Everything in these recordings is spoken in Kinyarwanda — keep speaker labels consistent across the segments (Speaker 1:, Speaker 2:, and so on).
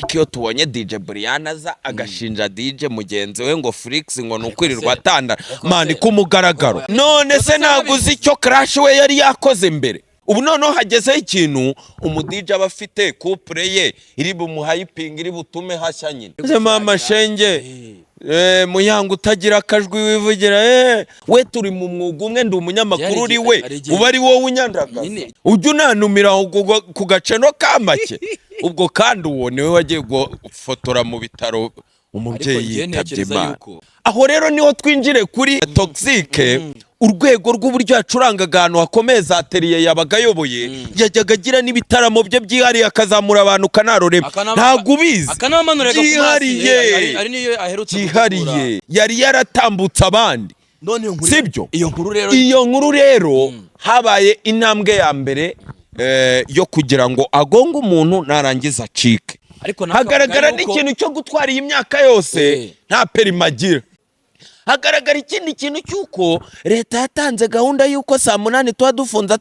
Speaker 1: ariko iyo tubonye DJ Brian aza agashinja DJ mugenzi we ngo Flix ngo nukwirirwa atanda mani kumugaragaro none se naguze icyo Crash we yari yakoze mbere ubu noneho hagezeho ikintu umudije aba afite couple ye iri bumuhyping iri butume hashya nyine mama shenge muyango utagira akajwi wivugira we turi mu mwuga umwe ndi umunyamakuru uri we uba ari wowe unyandagaza ujya unanumira ku gaceno kamake ubwo kandi uwo niwe wagiye gufotora mu bitaro umubyeyi yitabye Imana aho rero niho twinjire kuri Toxique urwego rw'uburyo yacurangaga ahantu hakomeye za atelier yabagayoboye yajyaga agira n'ibitaramo bye byihariye akazamura abantu kanaroreba ntago ubizi byihariye
Speaker 2: ari niyo aherutse
Speaker 1: byihariye yari yaratambutse abandi sibyo iyo nkuru rero habaye intambwe ya mbere yo kugira ngo agonge umuntu narangiza acike hagaragara n'ikintu cyo gutwara iyi myaka yose nta perimagira hagaragara ikindi kintu cyuko leta yatanze gahunda yuko saa 8 twa dufunze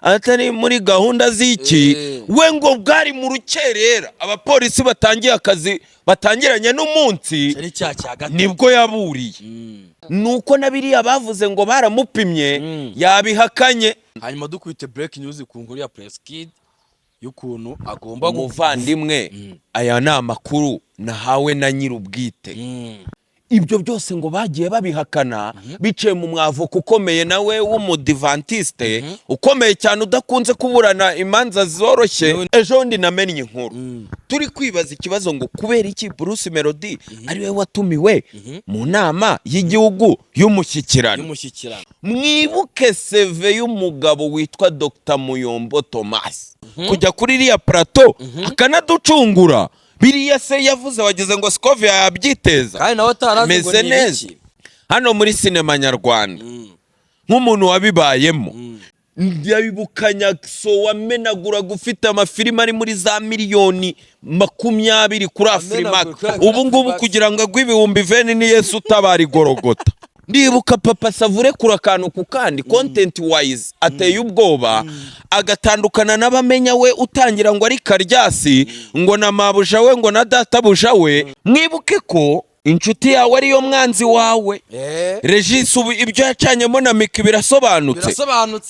Speaker 1: atari muri gahunda z'iki we ngo bwari mu rukerera abapolisi batangiye akazi batangiranye n'umunsi nibwo yaburiye nuko nabiriya bavuze ngo baramupimye yabihakanye
Speaker 2: hanyuma dukwite break news ku nkuru ya Press Kid y'ukuntu agomba
Speaker 1: umuvandimwe aya ni amakuru nahawe na nyirubwite ibyo byose ngo bagiye babihakana biciye mu mwavoka ukomeye nawe w'umudivantiste ukomeye cyane udakunze kuburana imanza zoroshye ejo ndi namenye inkuru turi kwibaza ikibazo ngo kubera iki Bruce Melody ari we watumiwe mu nama y'igihugu y'umushyikirano mwibuke CV y'umugabo witwa Dr Muyombo Thomas kujya kuri iriya plateau akanaducungura biriya se yavuze wageze ngo Scovia yabyiteza
Speaker 2: kandi nawe atarazi ngo
Speaker 1: neza hano muri sinema nyarwanda nk'umuntu wabibayemo ndabibukanya so wamenagura gufite amafilime ari muri za miliyoni 20 kuri Afrimax ubu ngubu kugira ngo agwibihumbi 20 ni Yesu utabari Gorogota ndibuka Papa Savure kura kantu ku kandi content wise ateye ubwoba agatandukana n'abamenya we utangira ngo ari Karyasi ngo na mabuja we ngo na databuja we mwibuke ko inshuti yawe ariyo mwanzi wawe Regis ubu ibyo yacanyemo na Miki birasobanutse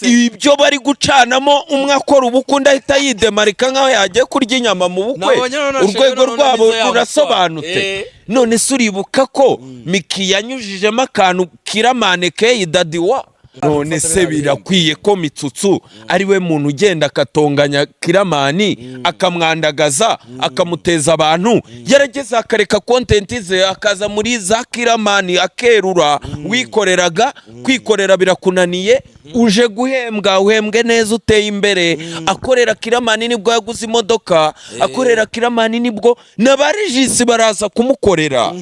Speaker 1: ibyo bari gucanamo umwe akora ubukunda ahita yidemarika nkaho yagiye kurya inyama mu bukwe urwego rwabo rurasobanutse none suribuka ko Miki yanyujijemo akantu kiramane ke Dadiwa none se birakwiye ko Mitsutsu ari we muntu ugenda akatonganya Kiramani akamwandagaza akamuteza abantu yarageze akareka content ze akaza muri za Kiramani akerura wikoreraga kwikorera birakunaniye uje guhembwa uhembwe neza uteye imbere akorera Kiramani nibwo yaguze imodoka akorera Kiramani nibwo n'abarijisi baraza kumukorera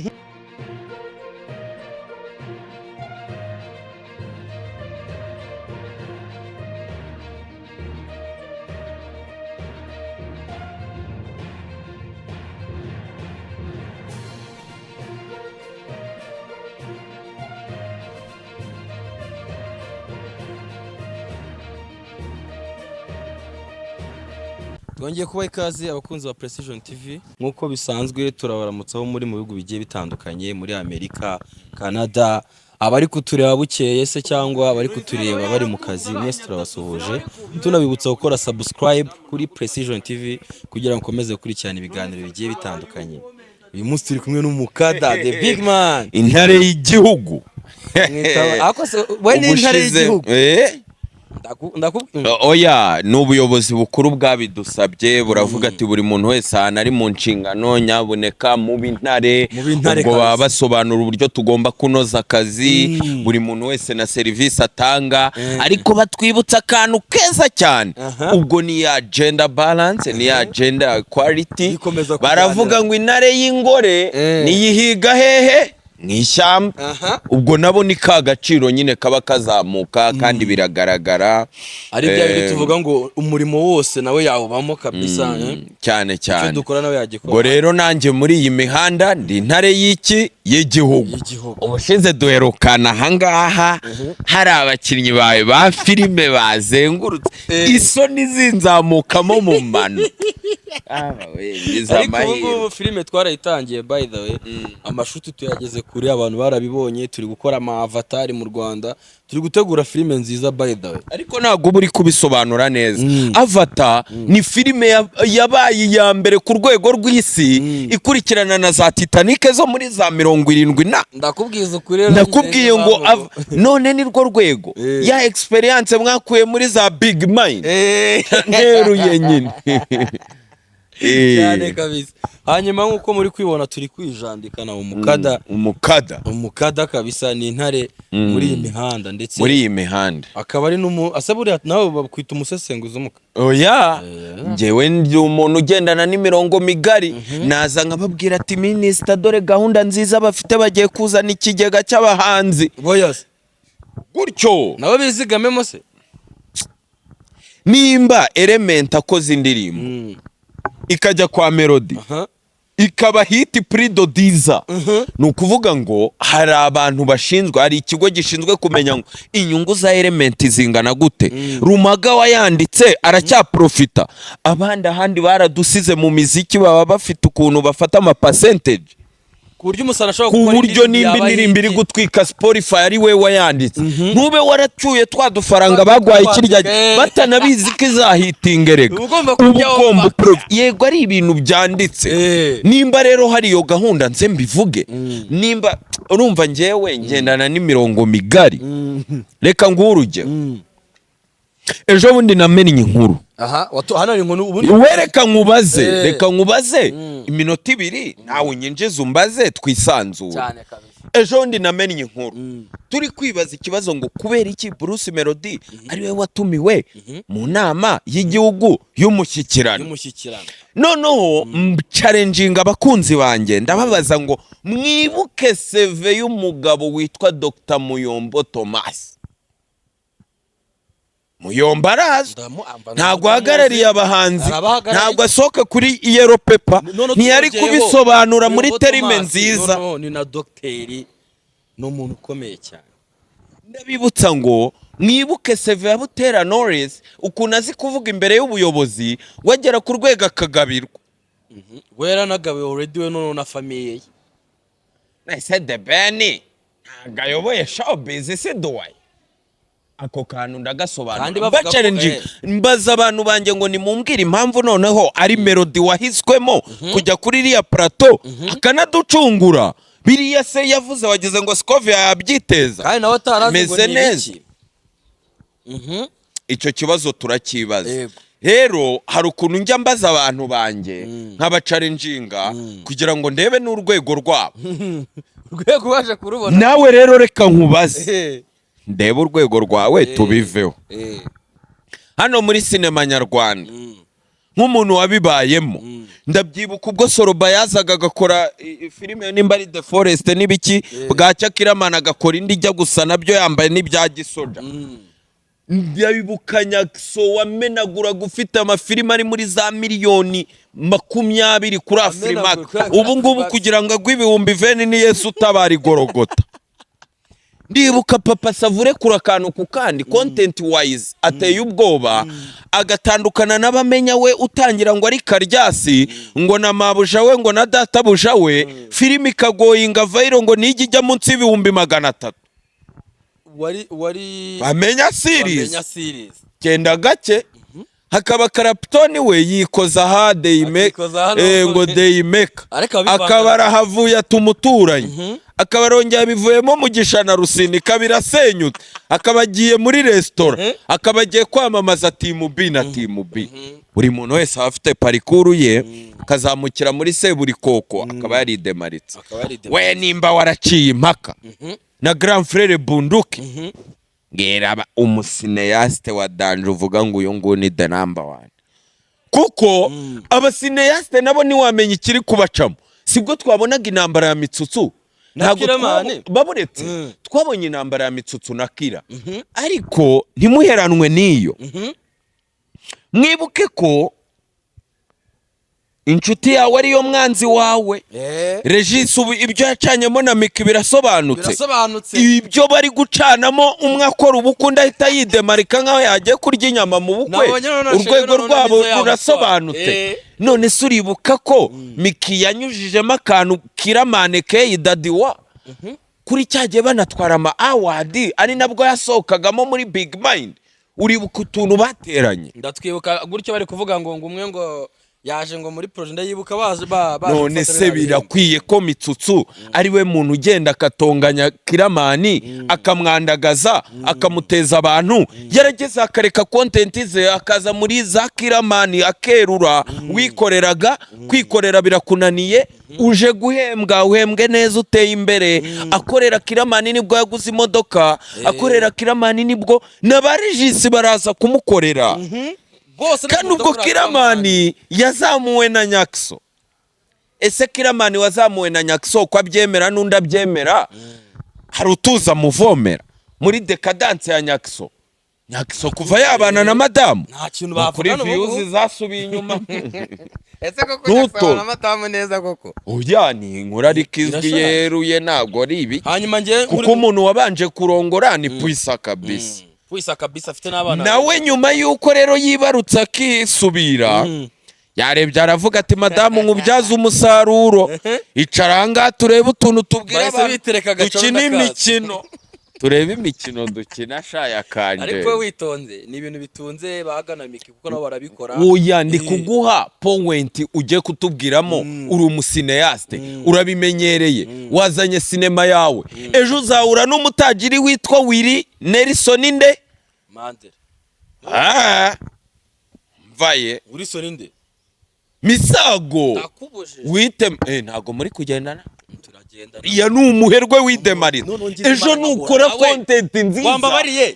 Speaker 2: Twongeye kuba ikaze abakunzi ba Precision TV nkuko bisanzwe turabaramutsaho muri mu bihugu bigiye bitandukanye muri Amerika, Canada, abari kutureba bukeye se cyangwa abari kutureba bari mu kazi mwese turabasuhuje tunabibutsa gukora subscribe kuri Precision TV kugira ngo komeze gukurikirana ibiganiro bigiye bitandukanye. Uyu munsi turi kumwe n'umukada the big man
Speaker 1: intare y'igihugu
Speaker 2: akose we ni intare y'igihugu
Speaker 1: oya n'ubuyobozi bukuru bwabidusabye buravuga ati buri muntu wese ari mu nshingano nyaboneka mu bintare ubwo baba basobanura uburyo tugomba kunoza akazi buri muntu wese na service atanga ariko batwibutsa akantu keza cyane ubwo ni ya gender balance ni ya gender equality baravuga ngo intare y'ingore niyihiga hehe n'ishyamba ubwo nabo ni ka gaciro nyine kaba kazamuka kandi biragaragara
Speaker 2: ari bya biri tuvuga ngo umurimo wose nawe yawubamo kabisa
Speaker 1: cyane cyane
Speaker 2: dukora nawe yagikora
Speaker 1: ngo rero nanjye muri iyi mihanda ndi intare y'iki y'igihugu ubushize duherukana ahangaha hari abakinnyi bawe ba filime bazengurutse isoni zinzamukamo mu mano
Speaker 2: ariko ubu filime twarayitangiye by the way, amashuti tuyageze kuri, abantu barabibonye, turi gukora ama avatar mu Rwanda, turi gutegura filime nziza by the way.
Speaker 1: Ariko ntabwo uba uri kubisobanura neza. Avatar ni filime yabaye iya mbere ku rwego rw'isi, ikurikirana na za Titanic zo muri za 70
Speaker 2: ndakubwiza ukuri,
Speaker 1: ndakubwiye ngo none ni rwo rwego ya experience mwakuye muri za Big Mind nteruye nyine
Speaker 2: cyane kabisa. Hanyuma nkuko muri kwibona turi kwijandikana umukada kabisa, ni intare muri iyi mihanda, ndetse
Speaker 1: muri iyi mihanda
Speaker 2: akaba ari asaburiya nawe bakwita umusesenguzi umuka.
Speaker 1: Oya, njyewe ndi umuntu ugendana n'imirongo migari, naza nkababwira ati minisita, dore gahunda nziza bafite, bagiye kuzana ikigega cy'abahanzi
Speaker 2: boyas
Speaker 1: gutyo
Speaker 2: nabo bizigamemo se.
Speaker 1: Nimba Element akoze indirimbo ikajya kwa Melody ikaba hit Prido Diza, ni ukuvuga ngo hari abantu bashinzwe, hari ikigo gishinzwe kumenya ngo inyungu za Element zingana gute. Rumaga wayanditse aracyaprofita, abandi ahandi baradusize mu miziki, baba bafite ukuntu bafata ama percentage
Speaker 2: ku buryo umusana ashobora
Speaker 1: gukora uburyo nimba indirimbo iri gutwika Spotify ari we wayanditse, ntube waracyuye twa dufaranga bagwaye kirya batanabizi ko izahitingerega. Yego ari ibintu byanditse. Nimba rero hari iyo gahunda nze mbivuge, nimba urumva njyewe ngendana n'imirongo migari, reka nguhe urugero. Ejo bundi namennye inkuru.
Speaker 2: Hano inkuru ubundi
Speaker 1: wereka nkubaze, reka nkubaze iminota 2 nawe unyinjiza umbaze twisanzuye
Speaker 2: cyane kabisa.
Speaker 1: Ejo bundi namennye inkuru, turi kwibaza ikibazo ngo kubera iki Bruce Melody ari we watumiwe mu nama y'igihugu y'umushyikirano. Noneho challenging abakunzi banjye, ndababaza ngo mwibuke CV y'umugabo witwa Dr. Muyombo Thomas. Muyombo arazwi, ntabwo ahagarariye abahanzi, ntabwo asohoka kuri Yellow Pepper, ntiyari kubisobanura muri terime nziza.
Speaker 2: Ni na docteri, no muntu ukomeye cyane.
Speaker 1: Ndabibutsa ngo mwibuke CV ya Butera Knowless, ukuntu azi kuvuga imbere y'ubuyobozi, wagera ku rwego akagabirwa.
Speaker 2: Wera nagawe already we none na famille ye.
Speaker 1: Nahise The Ben ntabwo ayoboye showbiz isi duwaye. Ako kantu ndagasobanura challenge, mbaza abantu banjye ngo nimumbwire impamvu noneho ari Melody wahiswemo kujya kuri iriya plateau akanaducungura. Biriya se yavuze wagize ngo Scovia yabyiteza,
Speaker 2: kandi nawe atarazi ngo ni iki.
Speaker 1: Icyo kibazo turakibaza. Rero hari ukuntu njya mbaza abantu banjye nk'abacalenginga kugira ngo ndebe n'urwego rwabo.
Speaker 2: Urwego waje kurubona
Speaker 1: nawe rero reka nkubaze ndebe urwego rwawe tubiveho. Hano muri sinema nyarwanda nk'umuntu wabibayemo, ndabyibuka ubwo Soroba yazaga agakora filime nimba ari The Forest n'ibiki, bwacya Kiramana agakora indi ijya gusa nabyo yambaye n'ibya gisoda. Ndabibukanya so wamenagura gufite amafilime ari muri za 20,000,000 kuri Afrimax. Ubu ngubu kugira ngo agwe 20,000 ni Yesu utabari Gorogota. Ndibuka Papa Savure kura kantu ku kandi content wise ateye ubwoba, agatandukana n'abamenya we utangira ngo ari Karyasi, ngo na mabuja we, ngo na databuja we, filime ikagoyinga viral ngo nijya munsi 300,000.
Speaker 2: wari
Speaker 1: bamenya series kenda gake. Hakaba Karaptoni we yikoza ha ngo Deimeka akaba arahavuye atumuturanye, akaba rongera bivuyemo mu gishana Rusini kabira senyute, akaba agiye muri restaurant, akaba agiye kwamamaza Team B na Team B. Buri muntu wese afite parikuru ye, kazamukira muri Seburi Koko akaba yari demaritse. We nimba waraciye impaka na Grand Frere Bunduki, ngera umusineyaste wa danje uvuga ngo uyu ngo ni the number 1, kuko abasineyaste nabo ni wamenye ikiri kubacamo. Sibwo twabonaga intambara ya Mitsutsu, ntabwo baburetse twabonye intambara ya Mitsutsu na Kira, ariko ntimuheranwe niyo. Mwibuke ko inshuti yawe ariyo mwanzi wawe. Regis ubu ibyo yacanyemo na Miki birasobanutse. Ibyo bari gucanamo umwe akora ubukunda ahita yidemarika nkaho yagiye kurya inyama mu bukwe, urwego rwabo rurasobanutse. None se uribuka ko Miki yanyujijemo akantu Kiramane K Dadiwa kuri cyagiye banatwara ama award ari nabwo yasohokagamo muri Big Mind. Uribuka utuntu bateranye?
Speaker 2: Ndatwibuka gutyo bari kuvuga ngo umwe ngo yaje ngo muri projet ndayibuka baje
Speaker 1: none se birakwiye ko Mitsutsu ari we muntu ugenda akatonganya Kiramani akamwandagaza akamuteza abantu, yarageze akareka content ze akaza muri za Kiramani akerura. Wikoreraga kwikorera birakunaniye, uje guhembwa uhembwe neza uteye imbere. Akorera Kiramani nibwo yaguze imodoka, akorera Kiramani nibwo n'abaregisi baraza kumukorera. Kandi ubwo Kiramani yazamuwe na Nyakso. Ese Kiramani wazamuwe na Nyakso ko abyemera n'undi abyemera, hari utuza muvomera muri decadence ya Nyakso. Nyakso kuva yabana na madamu
Speaker 2: nta kintu bavugana
Speaker 1: views zasubiye inyuma.
Speaker 2: Ese koko Nyakso na madamu neza koko?
Speaker 1: Oya ni inkuru ariko izwi yeruye ntago ari ibi.
Speaker 2: Hanyuma nge
Speaker 1: kuko umuntu wabanje kurongora ni Puisa kabisa.
Speaker 2: Puisa kabisa afite n'abana.
Speaker 1: Nawe nyuma yuko rero yibarutse akisubira yarebye aravuga ati madamu nkubyaza umusaruro, icaranga turebe utuntu tubwira dukina imikino. Turebe imikino dukina shaya kanje.
Speaker 2: Ariko witonze ni ibintu bitunze bagana Miki kuko nabo barabikora.
Speaker 1: Oya ndi kuguha point uje kutubwiramo uri umusineaste, urabimenyereye, wazanye sinema yawe. Ejo uzahura n'umutajiri witwa Willy Nelson inde
Speaker 2: Mandela.
Speaker 1: Mvaye
Speaker 2: Wilson inde
Speaker 1: Misago wite ntago muri kugendana ya n'umuherwe widemaritse. Ejo nukora content nziza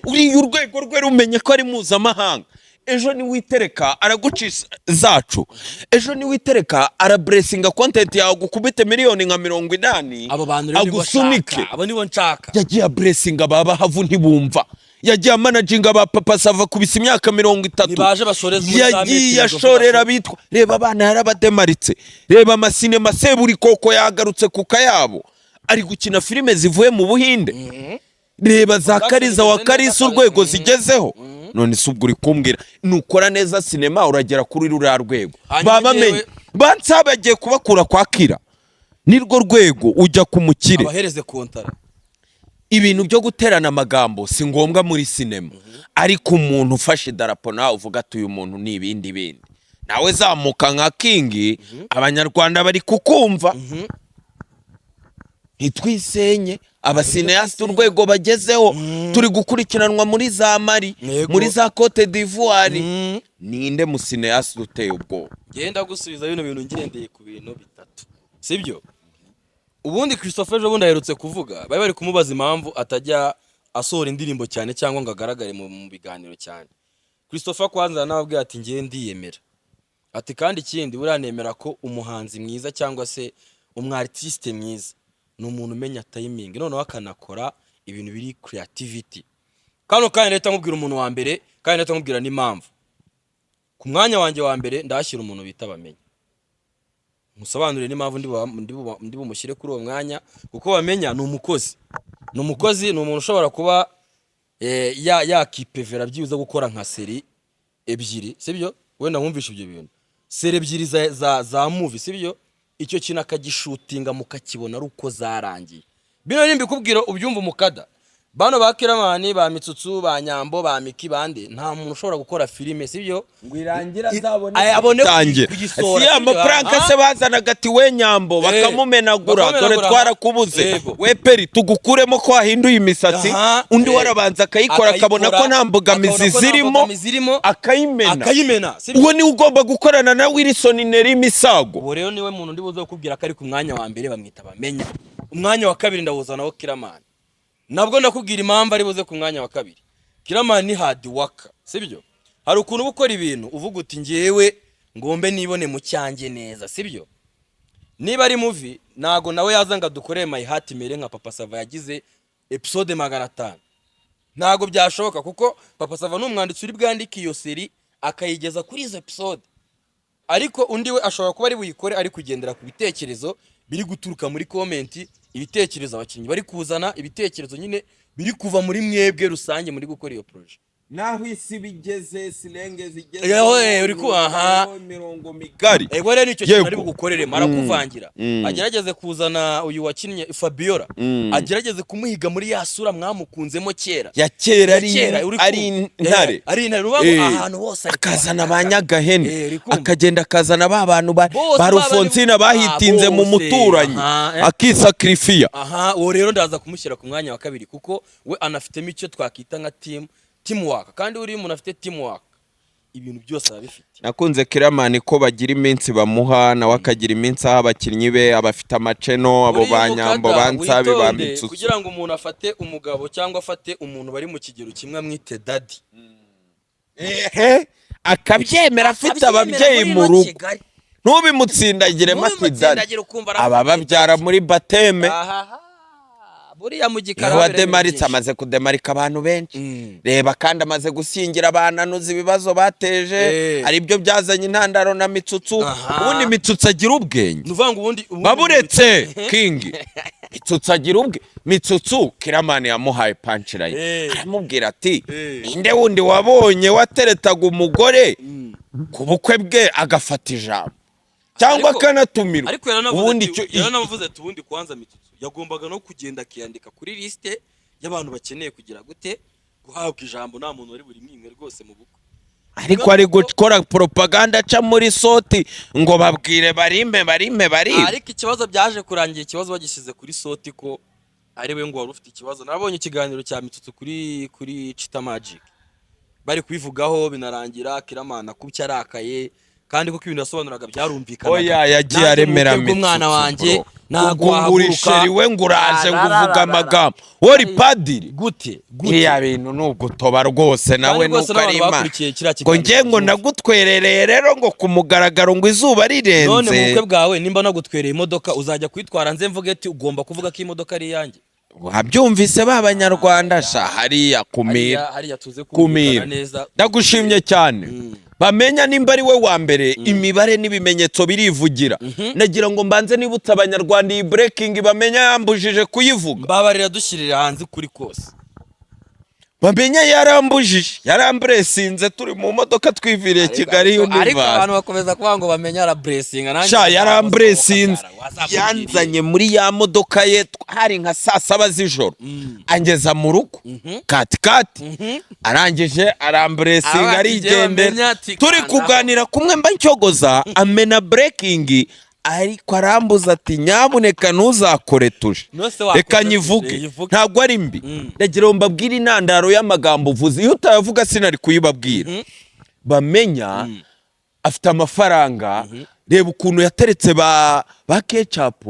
Speaker 1: uri urwego rwe rumenye ko ari mpuzamahanga. Ejo ni witereka aragucisha zacu. Ejo ni witereka arablessinga content yawe gukubite miliyoni nka 80 agusunike.
Speaker 2: Abo nibo nshaka.
Speaker 1: Yagiye blessinga baba havu ntibumva. Yagiye managinga ba Papa Sava kubisa imyaka 30.
Speaker 2: Nibaje basoreza muri
Speaker 1: yagiye ashorera bitwa. Reba abana yarabademaritse. Reba amasinema Seburi Koko yagarutse ku kayabo ari gukina filime zivuye mu Buhinde. Reba za Kariza wa Karisa urwego zigezeho. None subwo kumbwira nukora neza sinema uragera kuri rura rwego. Babamenye bansabagiye kubakura kwa Kira nirwo rwego ujya kumukire
Speaker 2: abahereze kontara.
Speaker 1: Ibintu byo guterana amagambo si ngombwa muri sinema, ariko umuntu ufashe idarapo nawe uvuga ati uyu muntu ni ibindi nawe zamuka nka King, abanyarwanda bari kukumva. Ntitwisenye abasineaste urwego bagezeho, turi gukurikiranwa muri za Mali, muri za Cote d'Ivoire. Ninde musineaste uteye ubwo?
Speaker 2: Genda gusubiza bino bintu ngendeye ku bintu bitatu, sibyo? Ubundi Christopher Jobundi aherutse kuvuga bari kumubaza impamvu atajya asohora indirimbo cyane cyangwa ngo agaragare mu biganiro cyane. Christopher kwanza nababwiye ati ngiye ndiyemera, ati kandi ikindi buranemera ko umuhanzi mwiza cyangwa se umwartiste mwiza ni umuntu umenya timing, noneho akanakora ibintu biri creativity. Kandi leta nkubwira umuntu wa mbere, kandi leta nkubwira n'impamvu. Ku mwanya wanjye wa mbere ndashyira umuntu bita Bamenye. Musobanurire n'impamvu ndi bumushyire kuri uwo mwanya, kuko Bamenya ni umukozi. Ni umukozi, ni umuntu ushobora kuba yakipevera byibuze gukora nka seri ebyiri, sibyo? Wenda nkumvisha ibyo bintu. Seri ebyiri za movie, sibyo? Icyo kintu akagishutinga mukakibona ari uko zarangiye. Bino nimbikubwira ubyumva umukada. Bano ba Kiramani, ba Mitsutsu, ba Nyambo, ba Miki bande nta muntu ushobora gukora filime, sibyo?
Speaker 1: Ngwirangira azabone kugisora. Si amapranka se bazanaga ati we Nyambo bakamumenagura, dore twarakubuze. We Peri tugukuremo ko ahinduye imisatsi, undi warabanza akayikora akabona ko nta mbogamizi zirimo akayimena. Uwo ni ugomba gukorana na Wilson Neri Misago.
Speaker 2: Uwo rero niwe muntu ndi buze kubwira ko ari ku mwanya wa mbere bamwita Bamenya. Umwanya wa kabiri ndawuzanaho Kiramani. Nabwo ndakubwira impamvu ari buze ku mwanya wa kabiri. Kiramani ni hard worker, sibyo? Hari ukuntu bukora ibintu uvuga uti ngewe ngombe nibone mu cyange neza, sibyo? Niba ari movie nago nawe yazanga dukore My Heart mere nka Papa Sava yagize episode 500. Nago byashoboka kuko Papa Sava n'umwanditsi uri bwandika iyo seri akayigeza kuri izo episode. ariko undi we ashobora kuba ari buyikore ari kugendera ku bitekerezo biri guturuka muri comment, ibitekerezo abakinnyi bari kuzana, ibitekerezo nyine biri kuva muri mwebwe rusange muri gukora iyo project.
Speaker 1: Naho isi bigeze silenge zigeze
Speaker 2: uri ku
Speaker 1: mirongo migari.
Speaker 2: Ego rero nicyo kintu ari bugukorere marakuvangira. Agerageze kuzana uyu wakinnye Fabiola, agerageze kumuhiga muri ya sura mwamukunzemo kera.
Speaker 1: Ya kera ari intare.
Speaker 2: Ari intare rubaho ahantu hose
Speaker 1: akazana abanyagahene, akagenda akazana ba bantu ba Rufonsina bahitinze mu muturanyi akisakrifia.
Speaker 2: Uwo rero ndaza kumushyira ku mwanya wa kabiri kuko we anafitemo icyo twakita nka teamwork, kandi uri umuntu afite teamwork ibintu byose abifite.
Speaker 1: Nakunze Kiramani ko bagira iminsi bamuha nawe akagira iminsi aho abakinnyi be abafite amaceno abo banyambo bansabe bambitse
Speaker 2: kugira ngo umuntu afate umugabo cyangwa afate umuntu bari mu kigero kimwe amwite daddy.
Speaker 1: Akabyemera afite ababyeyi mu rugo ntubimutsindagire matidadi aba babyara muri bateme.
Speaker 2: Buriya mu gikara
Speaker 1: wademaritse amaze kudemarika abantu benshi. Reba kandi amaze gusingira abananuza ibibazo bateje, ari byo byazanye intandaro na Mitsutsu. Ubundi Mitsutsu agira ubwenge
Speaker 2: nuvanga ubundi
Speaker 1: baburetse King. Mitsutsu agira ubwenge. Mitsutsu Kiramani yamuhaye punchline aramubwira ati inde wundi wabonye wateretaga umugore ku bukwe bwe agafata ijambo cyangwa kanatumirwa.
Speaker 2: Ubundi yaranavuze ati ubundi kwanza Mitsutsu yagombaga no kugenda akiyandika kuri liste y'abantu bakeneye kugira gute guhabwa ijambo, nta muntu uri buri mwimwe rwose mu bukwe.
Speaker 1: Ariko ari gukora propaganda aca muri soti ngo babwire barime.
Speaker 2: Ariko ikibazo byaje kurangira ikibazo bagishyize kuri soti ko ari we ngo wari ufite ikibazo. Nabonye ikiganiro cya Mitsutsu kuri Chita Magic bari kubivugaho binarangira Kiramana kubya arakaye, kandi kuko ibintu yasobanuraga byarumvikana.
Speaker 1: Oya yagiye aremera Mitsutsu
Speaker 2: umwana wanjye
Speaker 1: nagwahaguruka we nguraje nguvuga amagambo wori padiri
Speaker 2: gute
Speaker 1: ya bintu nugutoba rwose nawe nukarima ngo nge ngo nagutwerereye rero ngo kumugaragaro ngo izuba rirenze.
Speaker 2: None mu bukwe bwawe nimba nagutwereye imodoka uzajya kwitwara nze mvuge ati ugomba kuvuga ko imodoka ari yanjye.
Speaker 1: Wabyumvise b'abanyarwanda sha hariya kumira neza. Ndagushimye cyane. Bamenya nimba ari we wa mbere imibare n'ibimenyetso birivugira. Nagira ngo mbanze nibutsa abanyarwanda iyi breaking bamenya yambujije kuyivuga.
Speaker 2: Babarira dushyirira hanze kuri kose.
Speaker 1: Bamenya yarambujije yaramburesinze turi mu modoka twiviriye Kigali Universe.
Speaker 2: Ariko abantu bakomeza kuvuga ngo bamenya ara blessing nanjye
Speaker 1: sha yaramburesinze yanzanye muri ya modoka ye hari nka saa 7 z'ijoro angeza mu rugo kati arangije aramburesinga arigende turi kuganira kumwe mba ncyogoza amena breaking ariko arambuza ati nyabuneka ntuzakore tuje reka nyivuge ntabwo ari mbi. Ndagira ngo mbabwire intandaro y'amagambo uvuze iyo utayavuga sinari kuyibabwira. Bamenya afite amafaranga, reba ukuntu yateretse ba ketchup,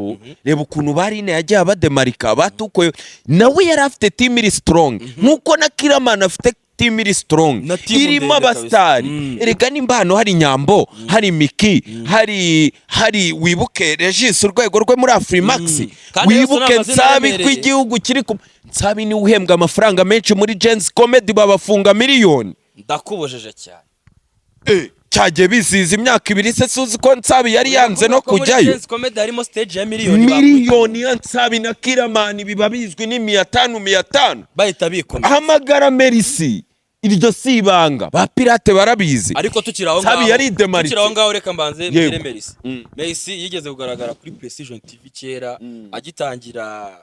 Speaker 1: reba ukuntu barine yagiye abademarika batukoye, nawe yari afite team iri strong nkuko na Kiramani afite team iri strong irimo abastari. Erega nimba hano hari Nyambo, hari Miki, hari wibuke Regis urwego rwe muri Afrimax, wibuke Nsabi kw'igihugu kiri Nsabi ni uhembwa amafaranga menshi muri Gens Comedy babafunga miliyoni.
Speaker 2: Ndakubojeje cyane
Speaker 1: cyaje bisize imyaka 2 se suzi ko Nsabi yari yanze no kujyayo.
Speaker 2: Gens Comedy harimo stage ya
Speaker 1: miliyoni ya Nsabi na Kiramani biba bizwi ni 500
Speaker 2: bahita bikomeza.
Speaker 1: Hamagara Mercy iryo sibanga ba pirate barabizi.
Speaker 2: Ariko tukiraho ngaho reka mbanze mbere Mercy. Mercy yigeze kugaragara kuri Precision TV kera agitangira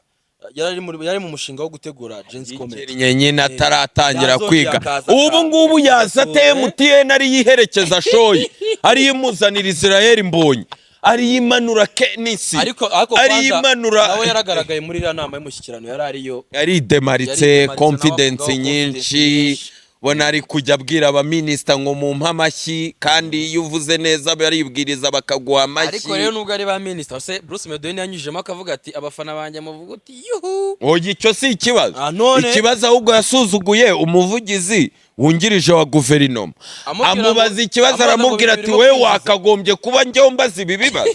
Speaker 2: yari mu mushinga wo gutegura Gens Comedy
Speaker 1: nyine ataratangira kwiga. Ubu ngubu yazate MTN ari yiherekeza shoyi ari yimuzanira Israel Mbonyi ari yimanura Kenisi ari yimanura
Speaker 2: nawe yaragaragaye muri iriya nama y'umushyikirano
Speaker 1: yari demaritse confidence nyinshi. Bona ari kujya abwira aba minister ngo mu mpamashyi kandi iyo uvuze neza baribwiriza bakaguha amashyi.
Speaker 2: Ariko rero nubwo ari ba minister se Bruce Medoni yanyujemo akavuga ati abafana banjye muvuga uti yuhu
Speaker 1: oya icyo si ikibazo. Ikibazo ahubwo yasuzuguye umuvugizi wungirije wa guverinoma amubaza ikibazo aramubwira ati we wakagombye kuba njyewe mbaza ibi bibazo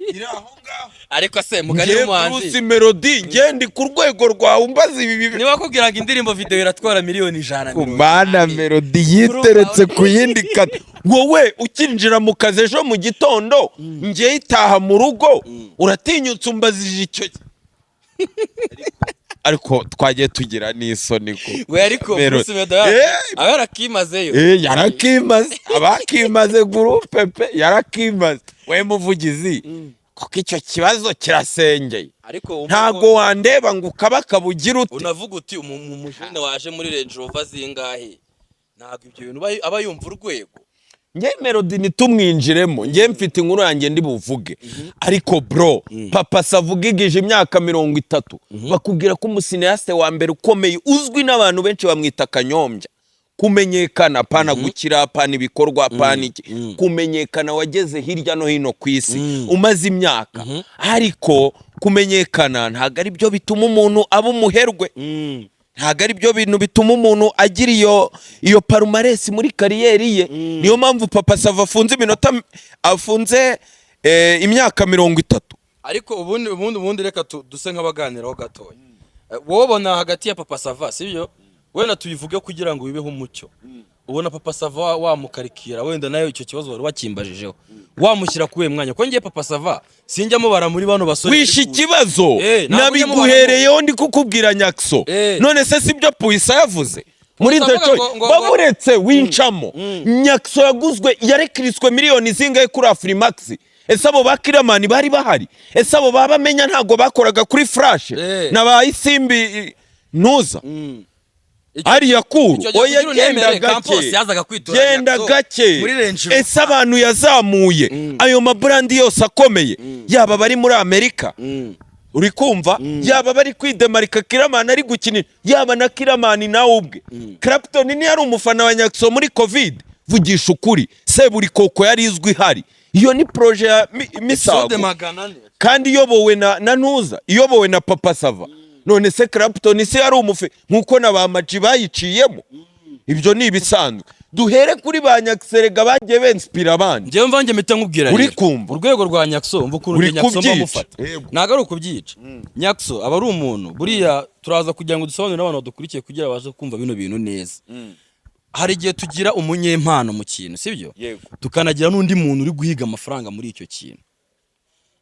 Speaker 1: iri aho ngaho
Speaker 2: ariko se mugani w'umuhanzi
Speaker 1: Bruce Melody ngende ku rwego rwawe umbaza ibi bibazo
Speaker 2: niba kubwiraga indirimbo video iratwara miliyoni 100
Speaker 1: Mana Melody yiteretse ku yindi kata wowe ukinjira mu kazi ejo mu gitondo ngiye itaha mu rugo uratinyutse umbazije icyo ariko twagiye tugira n'isoni ko
Speaker 2: we ariko Bruce Melody yarakimazeyo
Speaker 1: yarakimaze abakimaze groupe pe yarakimaze we muvugizi kuko icyo kibazo kirasengeye
Speaker 2: ariko
Speaker 1: ntago wandeba ngo ukabakabugira ute
Speaker 2: unavuga uti umujene waje muri Range Rover zingahe ntago ibyo bintu aba yumva urwego
Speaker 1: nge Melody nitumwinjiremo nge mfite inkuru yanjye ndi buvuge ariko bro Papa savugigije imyaka 30 bakubwira ko umusineaste wa mbere ukomeye uzwi n'abantu benshi bamwita Kanyombya kumenyekana pana gukira pana ibikorwa pana iki kumenyekana wageze hirya no hino ku isi umaze imyaka ariko kumenyekana ntago ari byo bituma umuntu aba umuherwe ntago ari byo bintu bituma umuntu agira iyo parumaresi muri kariyeri ye niyo mpamvu Papa Sava afunze imyaka 30
Speaker 2: ariko ubundi reka duse nk'abaganiraho gatoya wowe ubona hagati ya Papa Sava sibyo wenda tuyivuge kugira ngo bibeho umucyo ubona Papa Sava wamukarikira wenda nayo icyo kibazo wari wakimbajijeho wamushyira kuwe mwanya ko ngiye Papa Sava sinjyamo bara muri bano basore
Speaker 1: wishi ikibazo nabiguhereyeho ndi kukubwira Nyakso none se sibyo Puisa yavuze muri Detroit bamuretse wincamo Nyakso yaguzwe yarekiriswe miliyoni zingahe kuri Afrimax ese abo bakiramani bari bahari ese abo babamenya ntago bakoraga kuri Flash n'abayisimbi ntuza ari yakuru oya genda gake ese abantu yazamuye ayo mabrandi yose akomeye yaba bari muri Amerika uri kumva yaba bari kwidemarika Kiramani ari gukinira yaba na Kiramani nawe ubwe Clapton ni yari umufana wa Nyakso muri Covid vugisha ukuri se buri koko yari izwi hari iyo ni projet ya Misago kandi iyobowe na Ntuza iyobowe na Papa Sava none se Clapton se yari umufe nkuko na ba Maji bayiciyemo ibyo ni ibisanzwe duhere kuri ba Nyakserega bagiye benspira abandi
Speaker 2: ngiye mvange meta nkubwira
Speaker 1: uri kumva
Speaker 2: urwego rwa Nyakso mva ukuntu Nyakso bamufata naga ari ukubyica Nyakso aba ari umuntu buriya turaza kugira ngo dusobanurire abantu badukurikiye kugira baje kumva bino bintu neza hari igihe tugira umunyempano mu kintu sibyo tukanagira n'undi muntu uri guhiga amafaranga muri icyo kintu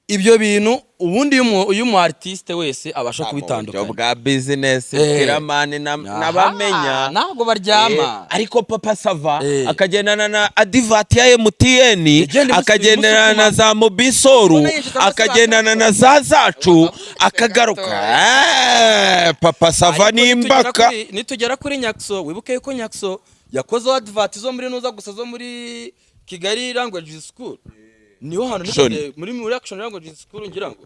Speaker 2: ibyo bintu ubundi uyu mu artiste wese abasha kubitandukanya
Speaker 1: bwa business Kiramani nabamenya
Speaker 2: ntabwo baryama
Speaker 1: ariko Papa Sava akagendana na Adivati ya MTN akagendana na za Mobisoru akagendana na za zacu akagaruka Papa Sava nimbaka
Speaker 2: nitugera kuri Nyakso wibuke ko Nyakso yakoze advert zo muri Nuza gusa zo muri Kigali Language School niho hano muri Action Language School ngira ngo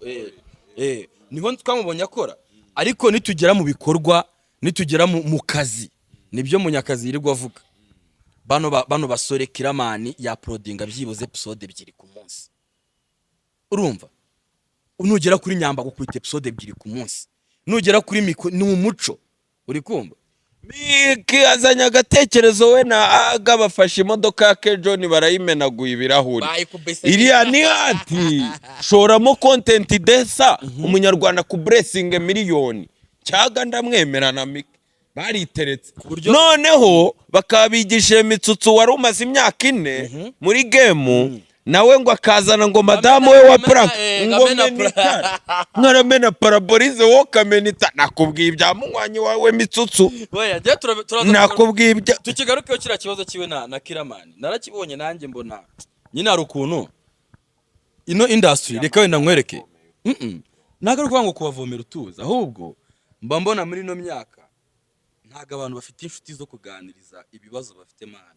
Speaker 2: niho twamubonye akora ariko nitugera mu bikorwa nitugera mu kazi nibyo Munyakazi yirirwa avuga bano basore Kiramani ya prodinga byibuze episode 2 ku munsi urumva unugera kuri Nyamba gukwita episode 2 ku munsi nugera kuri ni umuco uri kumva
Speaker 1: Miki azanya agatekerezo we na agabafasha imodoka ya John barayimenaguye ibirahuri iriya ni ati shoramo content desa umunyarwanda ku blessing miliyoni cyaga ndamwemera na Miki bariteretse noneho bakabigisha imitsutsu wari umaze imyaka 4 muri game nawe ngo akazana ngo madamu we wa prank ngo menita nkaramena parabolize wo kamenita nakubwiye ibya munywanyi wawe mitsutsu
Speaker 2: oya je
Speaker 1: nakubwiye
Speaker 2: tukigaruke kira kibazo kiwe na Kiramani narakibonye nanjye mbona nyine ari ukuntu ino industry reka wenda nkwereke nagaruka ngo kubavomera utuza ahubwo mba mbona muri no myaka ntaga abantu bafite inshuti zo kuganiriza ibibazo bafite mana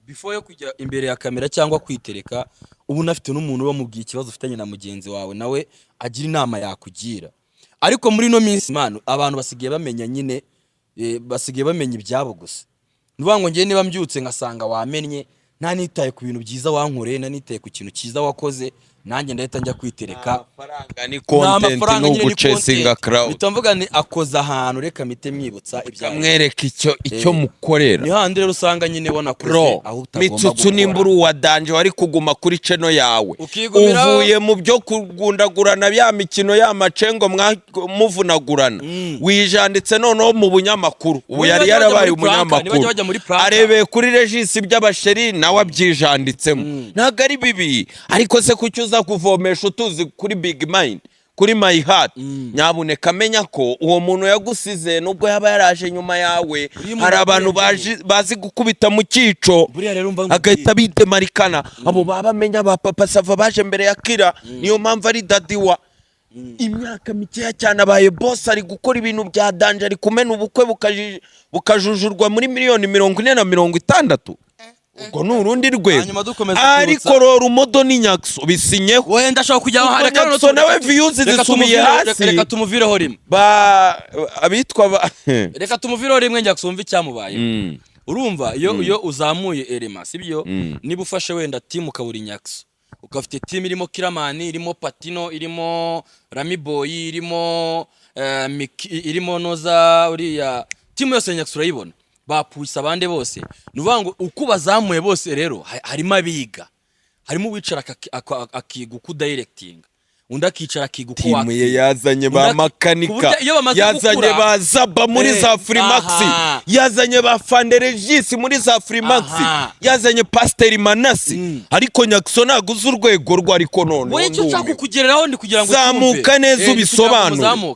Speaker 2: before yo kujya imbere ya kamera cyangwa kwitereka ubu nafite n'umuntu bamubwiye ikibazo ufitanye na mugenzi wawe nawe agira inama yakugira ariko muri no minsi manu abantu basigiye bamenya nyine basigiye bamenya ibyabo gusa nuvuga ngo ngiye niba mbyutse ngasanga wamennye nta nitaye ku bintu byiza wankoreye nta nitaye ku kintu cyiza wakoze nanjye ndahita njya kwitereka.
Speaker 1: Amafaranga ni content no gucesinga crowd.
Speaker 2: Bitamvuga ni akoza ahantu reka mite mwibutsa ibya
Speaker 1: mwereka icyo mukorera.
Speaker 2: Ni handi rero usanga nyine bona kuze
Speaker 1: aho utagomba Mitsutsu nimburu wa danje wari kuguma kuri cheno yawe. Uvuye mu byo kugundagurana bya mikino ya macengo muvunagurana. Wijanditse noneho mu bunyamakuru. Ubu yari yarabaye umunyamakuru. Arebeye kuri regisi by'abasheri nawe abyijanditsemo. Ntago ari bibi. Ariko se kucyuza kuvomesha utuzi kuri Big Mind kuri My Heart nyabuneka menya ko uwo muntu yagusize nubwo yaba yaraje nyuma yawe hari abantu bazi gukubita mu cyico agahita bitemarikana abo baba menya ba Papa Sava baje mbere ya Kira niyo mpamvu ari dadiwa imyaka mikeya cyane abaye boss ari gukora ibintu bya danje ari kumena ubukwe bukajujurwa muri miliyoni 40 ubwo nurundi rwego ariko rora umodo ni Nyakso bisinyeho
Speaker 2: wenda ashaka kujya
Speaker 1: reka nawe views zisubiye hasi
Speaker 2: reka tumuvireho rimwe
Speaker 1: abitwa
Speaker 2: reka tumuvireho rimwe Nyakso umva icyamubaye urumva iyo uzamuye elema sibyo niba ufashe wenda team ukabura Nyakso ukafite team irimo Kiramani irimo Patino irimo Rami Boy irimo Noza uriya team yose Nyakso urayibona bapulisa abande bose nuvango uko bazamuye bose rero harimo abiga harimo wicara akiga uko directing undi akicara akiga uko
Speaker 1: timu ye yazanye ba makanika yazanye ba Zaba muri za Freemax yazanye ba Fanderegis muri za Freemax yazanye Pasteur Manasi ariko Nyakso naguze urwego rwo ariko none
Speaker 2: we cyo nshaka kugereraho ndi kugira ngo
Speaker 1: zamuka neza ubisobanure